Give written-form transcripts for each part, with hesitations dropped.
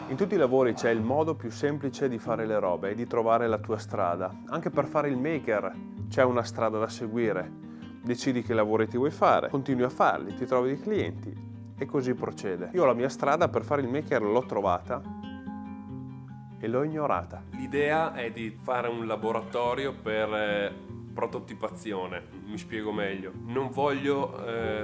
In tutti i lavori c'è il modo più semplice di fare le robe e di trovare la tua strada. Anche per fare il maker c'è una strada da seguire. Decidi che lavori ti vuoi fare, continui a farli, ti trovi dei clienti e così procede. Io la mia strada per fare il maker l'ho trovata e l'ho ignorata. L'idea è di fare un laboratorio per prototipazione, mi spiego meglio. Non voglio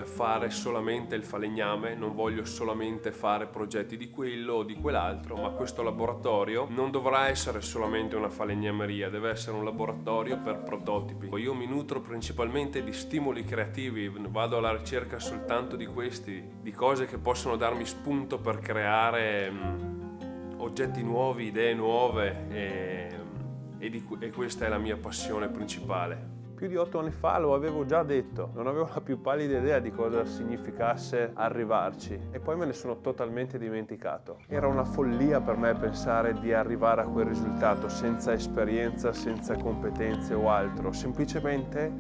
fare solamente il falegname, non voglio solamente fare progetti di quello o di quell'altro, ma questo laboratorio non dovrà essere solamente una falegnameria, deve essere un laboratorio per prototipi. Io mi nutro principalmente di stimoli creativi, vado alla ricerca soltanto di questi, di cose che possono darmi spunto per creare oggetti nuovi, idee nuove e questa è la mia passione principale. Più di 8 anni fa lo avevo già detto, non avevo la più pallida idea di cosa significasse arrivarci e poi me ne sono totalmente dimenticato. Era una follia per me pensare di arrivare a quel risultato senza esperienza, senza competenze o altro, semplicemente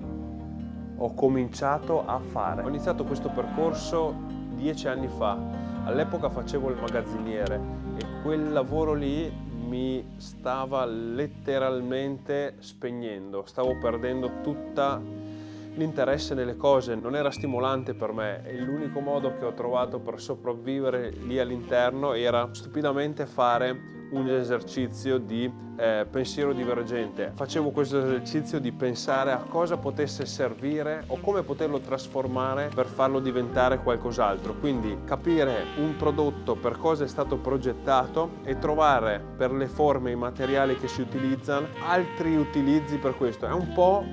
ho cominciato a fare. Ho iniziato questo percorso 10 anni fa, all'epoca facevo il magazziniere e quel lavoro lì mi stava letteralmente spegnendo, stavo perdendo tutta l'interesse nelle cose, non era stimolante per me e l'unico modo che ho trovato per sopravvivere lì all'interno era stupidamente fare un esercizio di pensiero divergente. Facevo questo esercizio di pensare a cosa potesse servire o come poterlo trasformare per farlo diventare qualcos'altro. Quindi capire un prodotto per cosa è stato progettato e trovare per le forme e i materiali che si utilizzano altri utilizzi per questo. È un po'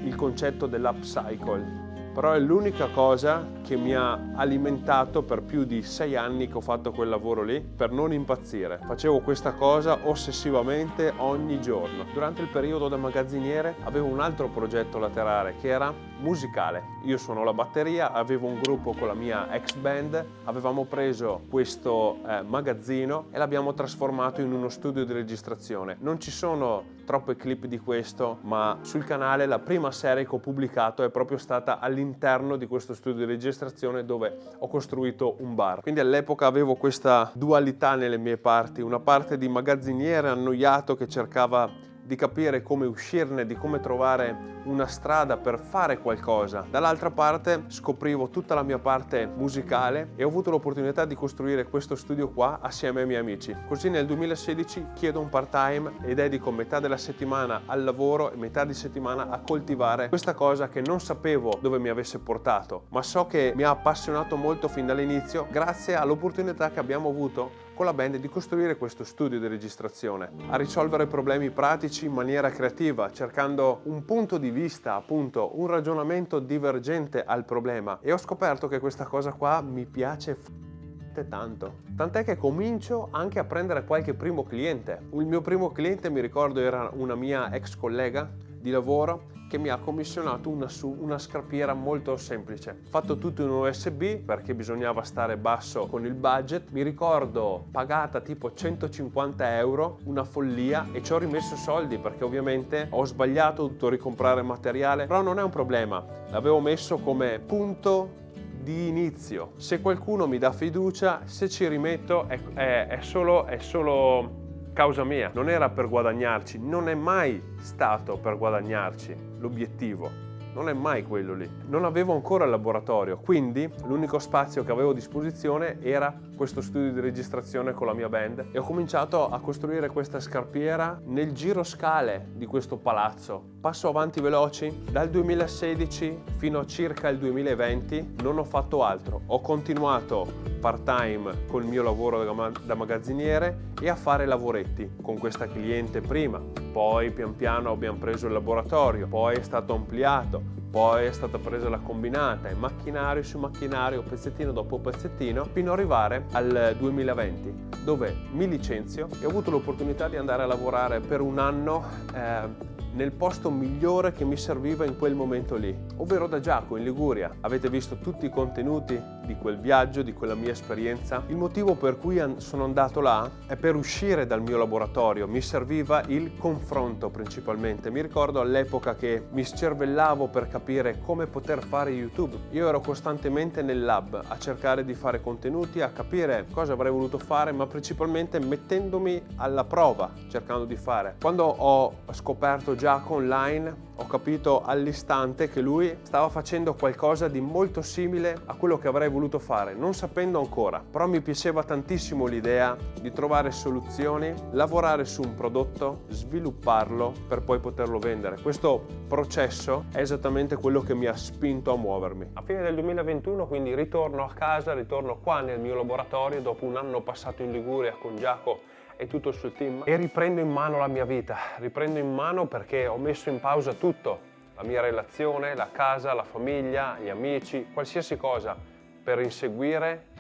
il concetto dell'upcycle. Però è l'unica cosa che mi ha alimentato per più di 6 anni che ho fatto quel lavoro lì per non impazzire. Facevo questa cosa ossessivamente ogni giorno. Durante il periodo da magazziniere avevo un altro progetto laterale che era musicale. Io suono la batteria, avevo un gruppo con la mia ex band, avevamo preso questo magazzino e l'abbiamo trasformato in uno studio di registrazione. Non ci sono troppe clip di questo, ma sul canale la prima serie che ho pubblicato è proprio stata all'interno di questo studio di registrazione dove ho costruito un bar. Quindi all'epoca avevo questa dualità nelle mie parti, una parte di magazziniere annoiato che cercava di capire come uscirne, di come trovare una strada per fare qualcosa. Dall'altra parte scoprivo tutta la mia parte musicale e ho avuto l'opportunità di costruire questo studio qua assieme ai miei amici. Così nel 2016 chiedo un part-time e dedico metà della settimana al lavoro e metà di settimana a coltivare questa cosa che non sapevo dove mi avesse portato, ma so che mi ha appassionato molto fin dall'inizio grazie all'opportunità che abbiamo avuto con la band di costruire questo studio di registrazione, a risolvere problemi pratici in maniera creativa, cercando un punto di vista, appunto, un ragionamento divergente al problema. E ho scoperto che questa cosa qua mi piace tanto. Tant'è che comincio anche a prendere qualche primo cliente. Il mio primo cliente, mi ricordo, era una mia ex collega di lavoro che mi ha commissionato una scarpiera molto semplice. Fatto tutto in USB perché bisognava stare basso con il budget. Mi ricordo pagata tipo 150 euro, una follia, e ci ho rimesso soldi perché ovviamente ho sbagliato, ho dovuto ricomprare materiale, però non è un problema. L'avevo messo come punto di inizio. Se qualcuno mi dà fiducia, se ci rimetto è solo causa mia, non era per guadagnarci, non è mai stato per guadagnarci l'obiettivo, non è mai quello lì. Non avevo ancora il laboratorio, quindi l'unico spazio che avevo a disposizione era questo studio di registrazione con la mia band e ho cominciato a costruire questa scarpiera nel giroscale di questo palazzo. Passo avanti veloci, dal 2016 fino a circa il 2020 non ho fatto altro, ho continuato part-time col mio lavoro da magazziniere e a fare lavoretti con questa cliente prima, poi pian piano abbiamo preso il laboratorio, poi è stato ampliato, poi è stata presa la combinata e macchinario su macchinario, pezzettino dopo pezzettino, fino ad arrivare al 2020 dove mi licenzio e ho avuto l'opportunità di andare a lavorare per un anno nel posto migliore che mi serviva in quel momento lì, ovvero da Giaco in Liguria. Avete visto tutti i contenuti di quel viaggio, di quella mia esperienza. Il motivo per cui sono andato là è per uscire dal mio laboratorio. Mi serviva il confronto principalmente. Mi ricordo all'epoca che mi scervellavo per capire come poter fare YouTube. Io ero costantemente nel lab a cercare di fare contenuti, a capire cosa avrei voluto fare, ma principalmente mettendomi alla prova, cercando di fare. Quando ho scoperto Giacomo online, ho capito all'istante che lui stava facendo qualcosa di molto simile a quello che avrei voluto fare, non sapendo ancora, però mi piaceva tantissimo l'idea di trovare soluzioni, lavorare su un prodotto, svilupparlo per poi poterlo vendere. Questo processo è esattamente quello che mi ha spinto a muovermi. A fine del 2021 quindi ritorno a casa, ritorno qua nel mio laboratorio dopo un anno passato in Liguria con Giacomo e tutto il suo team e riprendo in mano la mia vita, riprendo in mano perché ho messo in pausa tutto, la mia relazione, la casa, la famiglia, gli amici, qualsiasi cosa per inseguire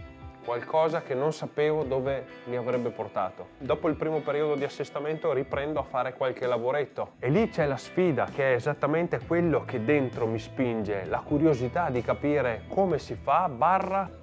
qualcosa che non sapevo dove mi avrebbe portato. Dopo il primo periodo di assestamento riprendo a fare qualche lavoretto e lì c'è la sfida che è esattamente quello che dentro mi spinge, la curiosità di capire come si fa,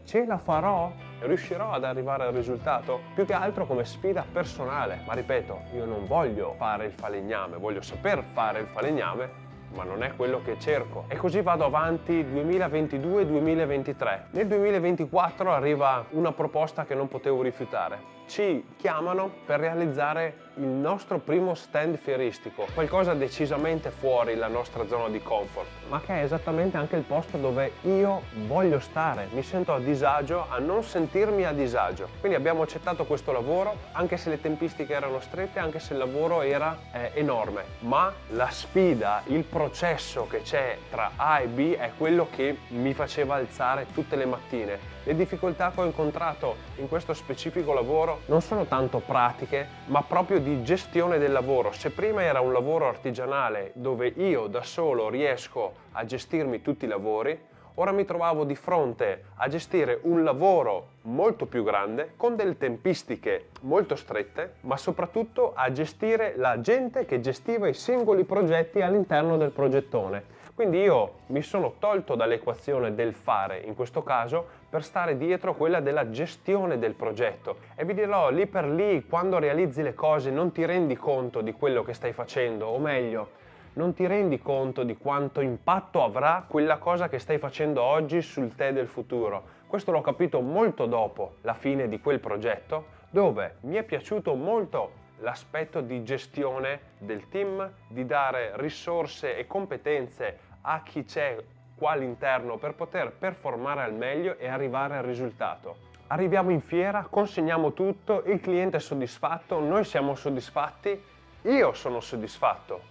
ce la farò? Riuscirò ad arrivare al risultato? Più che altro come sfida personale, ma ripeto, io non voglio fare il falegname, voglio saper fare il falegname, ma non è quello che cerco. E così vado avanti 2022-2023. Nel 2024 arriva una proposta che non potevo rifiutare. Ci chiamano per realizzare il nostro primo stand fieristico, qualcosa decisamente fuori la nostra zona di comfort, ma che è esattamente anche il posto dove io voglio stare. Mi sento a disagio a non sentirmi a disagio. Quindi abbiamo accettato questo lavoro, anche se le tempistiche erano strette, anche se il lavoro era enorme, ma la sfida, il processo che c'è tra A e B è quello che mi faceva alzare tutte le mattine. Le difficoltà che ho incontrato in questo specifico lavoro non sono tanto pratiche, ma proprio di gestione del lavoro. Se prima era un lavoro artigianale dove io da solo riesco a gestirmi tutti i lavori, ora mi trovavo di fronte a gestire un lavoro molto più grande, con delle tempistiche molto strette, ma soprattutto a gestire la gente che gestiva i singoli progetti all'interno del progettone. Quindi io mi sono tolto dall'equazione del fare, in questo caso, per stare dietro quella della gestione del progetto. E vi dirò, lì per lì, quando realizzi le cose non ti rendi conto di quello che stai facendo, o meglio, non ti rendi conto di quanto impatto avrà quella cosa che stai facendo oggi sul te del futuro. Questo l'ho capito molto dopo la fine di quel progetto, dove mi è piaciuto molto l'aspetto di gestione del team, di dare risorse e competenze a chi c'è qua all'interno per poter performare al meglio e arrivare al risultato. Arriviamo in fiera, consegniamo tutto, il cliente è soddisfatto, noi siamo soddisfatti, io sono soddisfatto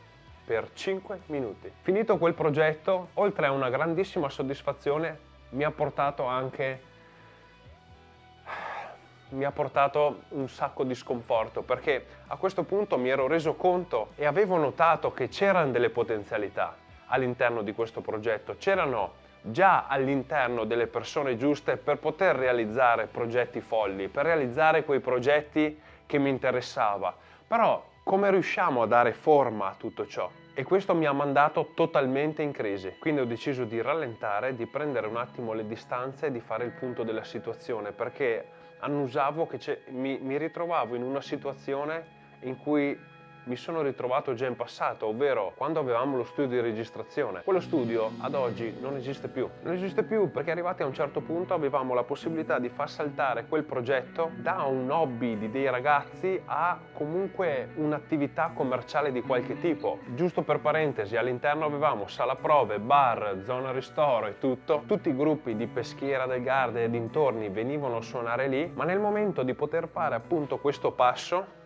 per 5 minuti. Finito quel progetto, oltre a una grandissima soddisfazione, mi ha portato un sacco di sconforto, perché a questo punto mi ero reso conto e avevo notato che c'erano delle potenzialità all'interno di questo progetto, c'erano già all'interno delle persone giuste per poter realizzare progetti folli, per realizzare quei progetti che mi interessava. Però come riusciamo a dare forma a tutto ciò? E questo mi ha mandato totalmente in crisi. Quindi ho deciso di rallentare, di prendere un attimo le distanze e di fare il punto della situazione, perché annusavo che mi ritrovavo in una situazione in cui mi sono ritrovato già in passato, ovvero quando avevamo lo studio di registrazione. Quello studio ad oggi non esiste più. Non esiste più perché arrivati a un certo punto avevamo la possibilità di far saltare quel progetto da un hobby di dei ragazzi a comunque un'attività commerciale di qualche tipo. Giusto per parentesi, all'interno avevamo sala prove, bar, zona ristoro e tutto. Tutti i gruppi di Peschiera del Garda e dintorni venivano a suonare lì, ma nel momento di poter fare appunto questo passo,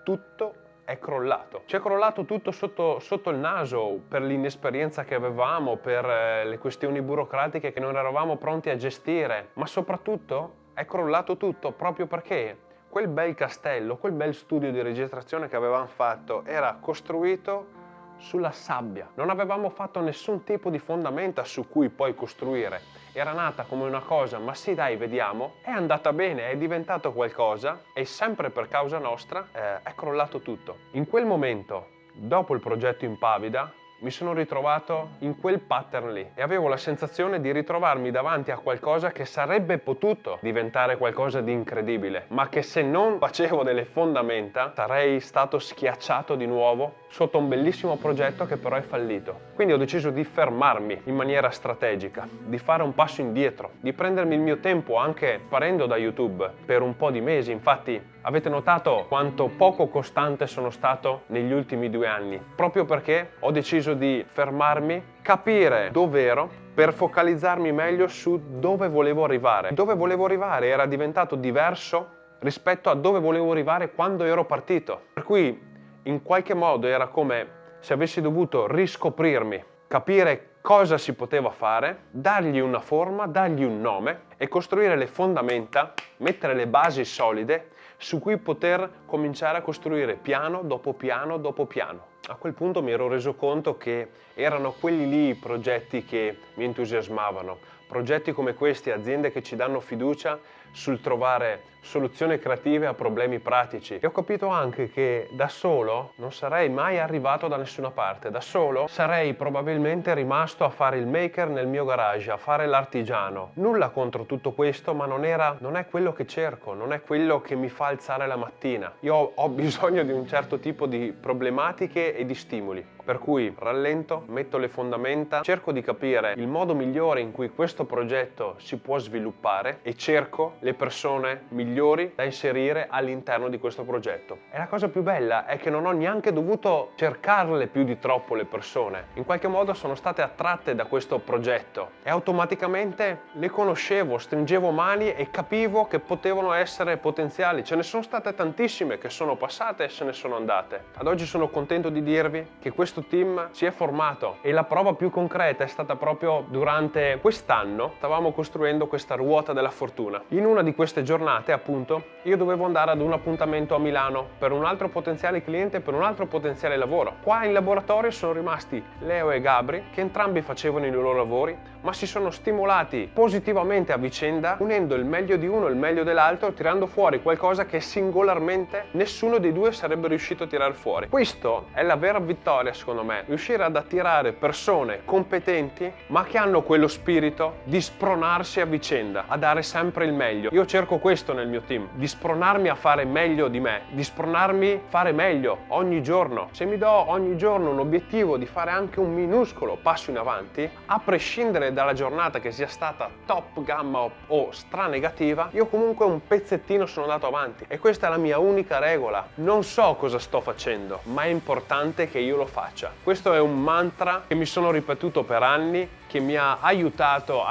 tutto è crollato. Ci è crollato tutto sotto il naso per l'inesperienza che avevamo, per le questioni burocratiche che non eravamo pronti a gestire, ma soprattutto è crollato tutto proprio perché quel bel castello, quel bel studio di registrazione che avevamo fatto era costruito sulla sabbia. Non avevamo fatto nessun tipo di fondamenta su cui poi costruire. Era nata come una cosa, ma sì dai, vediamo, è andata bene, è diventato qualcosa e sempre per causa nostra è crollato tutto. In quel momento, dopo il progetto Impavida, mi sono ritrovato in quel pattern lì e avevo la sensazione di ritrovarmi davanti a qualcosa che sarebbe potuto diventare qualcosa di incredibile, ma che se non facevo delle fondamenta sarei stato schiacciato di nuovo sotto un bellissimo progetto che però è fallito. Quindi ho deciso di fermarmi in maniera strategica, di fare un passo indietro, di prendermi il mio tempo anche sparendo da YouTube per un po' di mesi. Infatti avete notato quanto poco costante sono stato negli ultimi 2 anni, proprio perché ho deciso di fermarmi, capire dove ero, per focalizzarmi meglio su dove volevo arrivare. Dove volevo arrivare era diventato diverso rispetto a dove volevo arrivare quando ero partito. Per cui in qualche modo era come se avessi dovuto riscoprirmi, capire cosa si poteva fare, dargli una forma, dargli un nome e costruire le fondamenta, mettere le basi solide su cui poter cominciare a costruire piano dopo piano dopo piano. A quel punto mi ero reso conto che erano quelli lì i progetti che mi entusiasmavano. Progetti come questi, aziende che ci danno fiducia sul trovare soluzioni creative a problemi pratici. E ho capito anche che da solo non sarei mai arrivato da nessuna parte. Da solo sarei probabilmente rimasto a fare il maker nel mio garage, a fare l'artigiano. Nulla contro tutto questo, ma non è quello che cerco, non è quello che mi fa alzare la mattina. Io ho bisogno di un certo tipo di problematiche e di stimoli. Per cui rallento, metto le fondamenta, cerco di capire il modo migliore in cui questo progetto si può sviluppare e cerco le persone migliori da inserire all'interno di questo progetto. E la cosa più bella è che non ho neanche dovuto cercarle più di troppo le persone. In qualche modo sono state attratte da questo progetto e automaticamente le conoscevo, stringevo mani e capivo che potevano essere potenziali. Ce ne sono state tantissime che sono passate e se ne sono andate. Ad oggi sono contento di dirvi che questo team si è formato e la prova più concreta è stata proprio durante quest'anno. Stavamo costruendo questa ruota della fortuna. In una di queste giornate, appunto, io dovevo andare ad un appuntamento a Milano per un altro potenziale cliente, per un altro potenziale lavoro. Qua in laboratorio sono rimasti Leo e Gabri, che entrambi facevano i loro lavori, ma si sono stimolati positivamente a vicenda, unendo il meglio di uno e il meglio dell'altro, tirando fuori qualcosa che singolarmente nessuno dei due sarebbe riuscito a tirare fuori. Questo è la vera vittoria, secondo me, riuscire ad attirare persone competenti, ma che hanno quello spirito di spronarsi a vicenda, a dare sempre il meglio. Io cerco questo nel mio team, di spronarmi a fare meglio di me, di spronarmi a fare meglio ogni giorno. Se mi do ogni giorno un obiettivo di fare anche un minuscolo passo in avanti, a prescindere dalla giornata che sia stata top gamma o stra negativa, io comunque un pezzettino sono andato avanti e questa è la mia unica regola. Non so cosa sto facendo, ma è importante che io lo faccia. Questo è un mantra che mi sono ripetuto per anni, che mi ha aiutato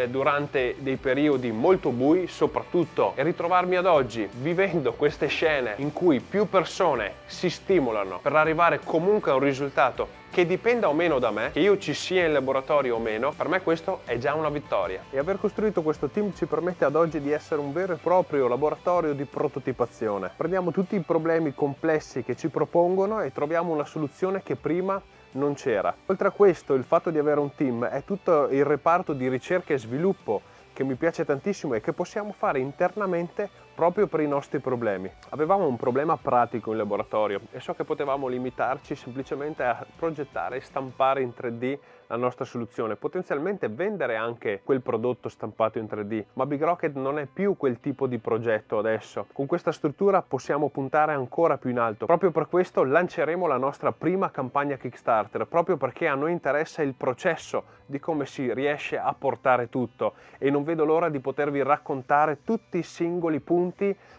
durante dei periodi molto bui, soprattutto, e ritrovarmi ad oggi vivendo queste scene in cui più persone si stimolano per arrivare comunque a un risultato che dipenda o meno da me, che io ci sia in laboratorio o meno, per me questo è già una vittoria. E aver costruito questo team ci permette ad oggi di essere un vero e proprio laboratorio di prototipazione. Prendiamo tutti i problemi complessi che ci propongono e troviamo una soluzione che prima non c'era. Oltre a questo, il fatto di avere un team è tutto il reparto di ricerca e sviluppo che mi piace tantissimo e che possiamo fare internamente proprio per i nostri problemi. Avevamo un problema pratico in laboratorio e so che potevamo limitarci semplicemente a progettare e stampare in 3D la nostra soluzione, potenzialmente vendere anche quel prodotto stampato in 3D, ma Big Rocket non è più quel tipo di progetto adesso. Con questa struttura possiamo puntare ancora più in alto. Proprio per questo lanceremo la nostra prima campagna Kickstarter, proprio perché a noi interessa il processo di come si riesce a portare tutto e non vedo l'ora di potervi raccontare tutti i singoli punti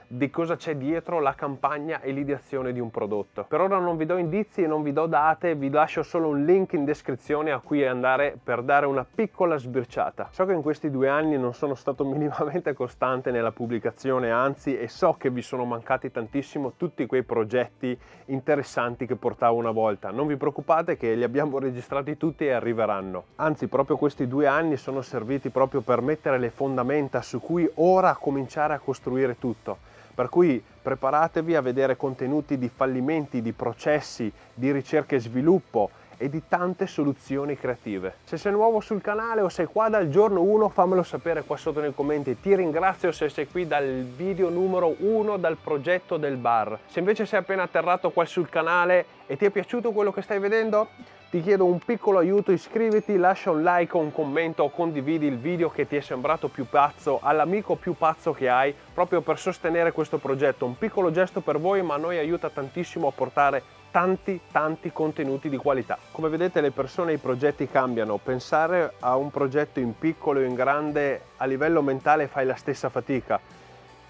di cosa c'è dietro la campagna e l'ideazione di un prodotto. Per ora non vi do indizi e non vi do date, vi lascio solo un link in descrizione a cui andare per dare una piccola sbirciata. So che in questi 2 anni non sono stato minimamente costante nella pubblicazione, anzi, e so che vi sono mancati tantissimo tutti quei progetti interessanti che portavo una volta. Non vi preoccupate che li abbiamo registrati tutti e arriveranno. Anzi, proprio questi 2 anni sono serviti proprio per mettere le fondamenta su cui ora cominciare a costruire tutto. Per cui preparatevi a vedere contenuti di fallimenti, di processi, di ricerca e sviluppo e di tante soluzioni creative. Se sei nuovo sul canale o sei qua dal giorno 1, fammelo sapere qua sotto nei commenti. Ti ringrazio se sei qui dal video numero 1 dal progetto del bar. Se invece sei appena atterrato qua sul canale e ti è piaciuto quello che stai vedendo, ti chiedo un piccolo aiuto, iscriviti, lascia un like o un commento o condividi il video che ti è sembrato più pazzo all'amico più pazzo che hai, proprio per sostenere questo progetto. Un piccolo gesto per voi, ma a noi aiuta tantissimo a portare tanti contenuti di qualità. Come vedete, le persone e i progetti cambiano. Pensare a un progetto in piccolo o in grande, a livello mentale fai la stessa fatica.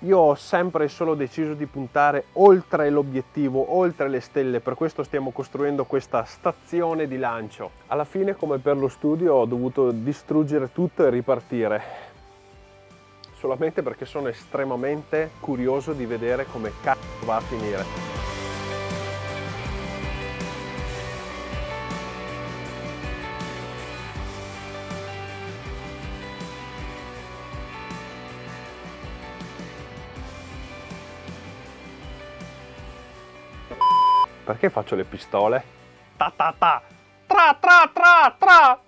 Io ho sempre e solo deciso di puntare oltre l'obiettivo, oltre le stelle, per questo stiamo costruendo questa stazione di lancio. Alla fine, come per lo studio, ho dovuto distruggere tutto e ripartire, solamente perché sono estremamente curioso di vedere come cazzo va a finire. Perché faccio le pistole? Ta ta ta! Tra tra tra tra!